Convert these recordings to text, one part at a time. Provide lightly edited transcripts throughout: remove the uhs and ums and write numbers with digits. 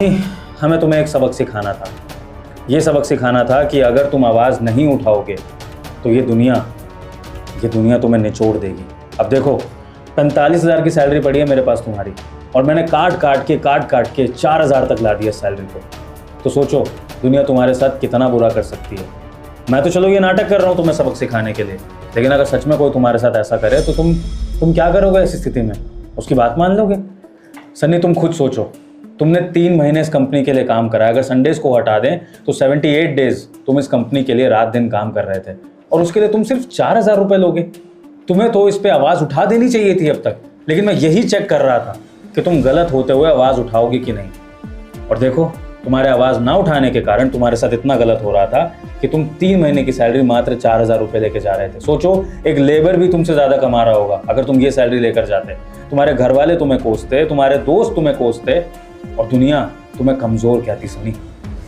हमें तुम्हें एक सबक सिखाना था। ये सबक सिखाना था कि अगर तुम आवाज़ नहीं उठाओगे तो ये दुनिया तुम्हें निचोड़ देगी। अब देखो 45,000 की सैलरी पड़ी है मेरे पास तुम्हारी, और मैंने काट काट के 4,000 तक ला दिया सैलरी को। तो सोचो दुनिया तुम्हारे साथ कितना बुरा कर सकती है। मैं तो चलो ये नाटक कर रहा हूँ तुम्हें सबक सिखाने के लिए, लेकिन अगर सच में कोई तुम्हारे साथ ऐसा करे तो तुम क्या करोगे ऐसी स्थिति में? उसकी बात मान लोगे? सन्नी तुम खुद सोचो, तुमने 3 महीने इस कंपनी के लिए काम करा। अगर संडेज को हटा दें तो 78 डेज तुम इस कंपनी के लिए रात दिन काम कर रहे थे, और उसके लिए तुम सिर्फ 4,000 रुपये लोगे। तुम्हें तो इस पे आवाज़ उठा देनी चाहिए थी अब तक, लेकिन मैं यही चेक कर रहा था कि तुम गलत होते हुए आवाज़ उठाओगे कि नहीं। और देखो तुम्हारे आवाज़ ना उठाने के कारण तुम्हारे साथ इतना गलत हो रहा था कि तुम 3 महीने की सैलरी मात्र 4,000 रुपये लेके जा रहे थे। सोचो एक लेबर भी तुमसे ज़्यादा कमा रहा होगा अगर तुम ये सैलरी लेकर जाते। तुम्हारे घर वाले तुम्हें कोसते, तुम्हारे दोस्त तुम्हें कोसते, और दुनिया तुम्हें कमज़ोर कहती सनी।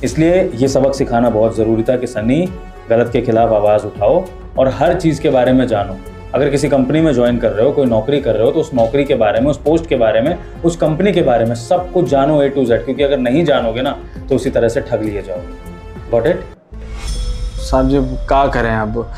इसलिए ये सबक सिखाना बहुत ज़रूरी था कि सनी गलत के खिलाफ आवाज़ उठाओ और हर चीज़ के बारे में जानो। अगर किसी कंपनी में ज्वाइन कर रहे हो, कोई नौकरी कर रहे हो, तो उस नौकरी के बारे में, उस पोस्ट के बारे में, उस कंपनी के बारे में सब कुछ जानो A to Z, क्योंकि अगर नहीं जानोगे ना तो उसी तरह से ठग लिए जाओगे। Got it? साहब जी क्या करें, अब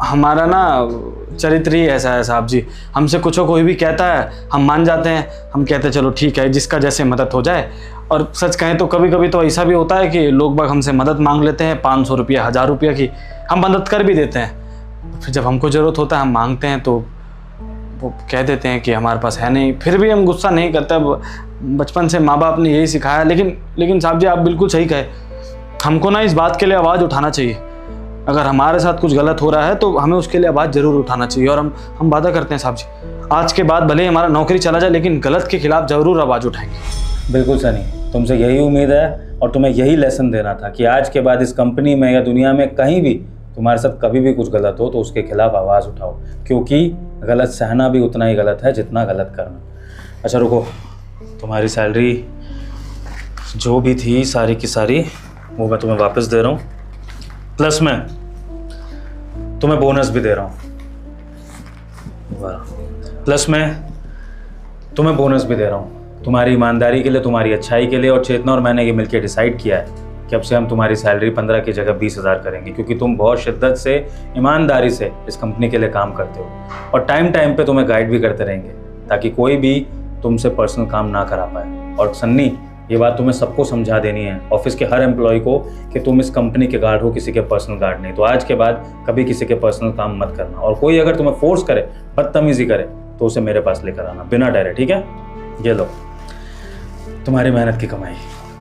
हमारा ना चरित्र ही ऐसा है साहब जी। हमसे कुछ कोई भी कहता है हम मान जाते हैं, हम कहते हैं चलो ठीक है जिसका जैसे मदद हो जाए। और सच कहें तो कभी कभी तो ऐसा भी होता है कि लोग बाग हमसे मदद मांग लेते हैं 500 रुपया 1,000 रुपया की, हम मदद कर भी देते हैं। फिर जब हमको ज़रूरत होता है हम मांगते हैं तो वो कह देते हैं कि हमारे पास है नहीं। फिर भी हम गुस्सा नहीं करते। बचपन से माँ बाप ने यही सिखाया। लेकिन साहब जी आप बिल्कुल सही कहे, हमको ना इस बात के लिए आवाज़ उठाना चाहिए। अगर हमारे साथ कुछ गलत हो रहा है तो हमें उसके लिए आवाज़ ज़रूर उठाना चाहिए। और हम वादा करते हैं साहब जी, आज के बाद भले ही हमारा नौकरी चला जाए लेकिन गलत के खिलाफ ज़रूर आवाज़ उठाएंगे। बिल्कुल सनी, तुमसे यही उम्मीद है और तुम्हें यही लेसन देना था कि आज के बाद इस कंपनी में या दुनिया में कहीं भी तुम्हारे साथ कभी भी कुछ गलत हो तो उसके खिलाफ आवाज़ उठाओ, क्योंकि गलत सहना भी उतना ही गलत है जितना गलत करना। अच्छा रुको, तुम्हारी सैलरी जो भी थी सारी की सारी वो मैं तुम्हें वापस दे रहा हूँ, प्लस मैं तुम्हें बोनस भी दे रहा हूँ। प्लस मैं तुम्हें बोनस भी दे रहा हूँ तुम्हारी ईमानदारी के लिए, तुम्हारी अच्छाई के लिए। और चेतना और मैंने ये मिलकर डिसाइड किया है कि अब से हम तुम्हारी सैलरी 15 की जगह 20,000 करेंगे, क्योंकि तुम बहुत शिद्दत से, ईमानदारी से इस कंपनी के लिए काम करते हो, और टाइम टाइम पे तुम्हें गाइड भी करते रहेंगे ताकि कोई भी तुमसे पर्सनल काम ना करा पाए। और सन्नी ये बात तुम्हें सबको समझा देनी है, ऑफिस के हर एम्प्लॉय को, कि तुम इस कंपनी के गार्ड हो, किसी के पर्सनल गार्ड नहीं। तो आज के बाद कभी किसी के पर्सनल काम मत करना, और कोई अगर तुम्हें फोर्स करे, बदतमीजी करे, तो उसे मेरे पास लेकर आना बिना डरे, ठीक है? ये लो तुम्हारी मेहनत की कमाई।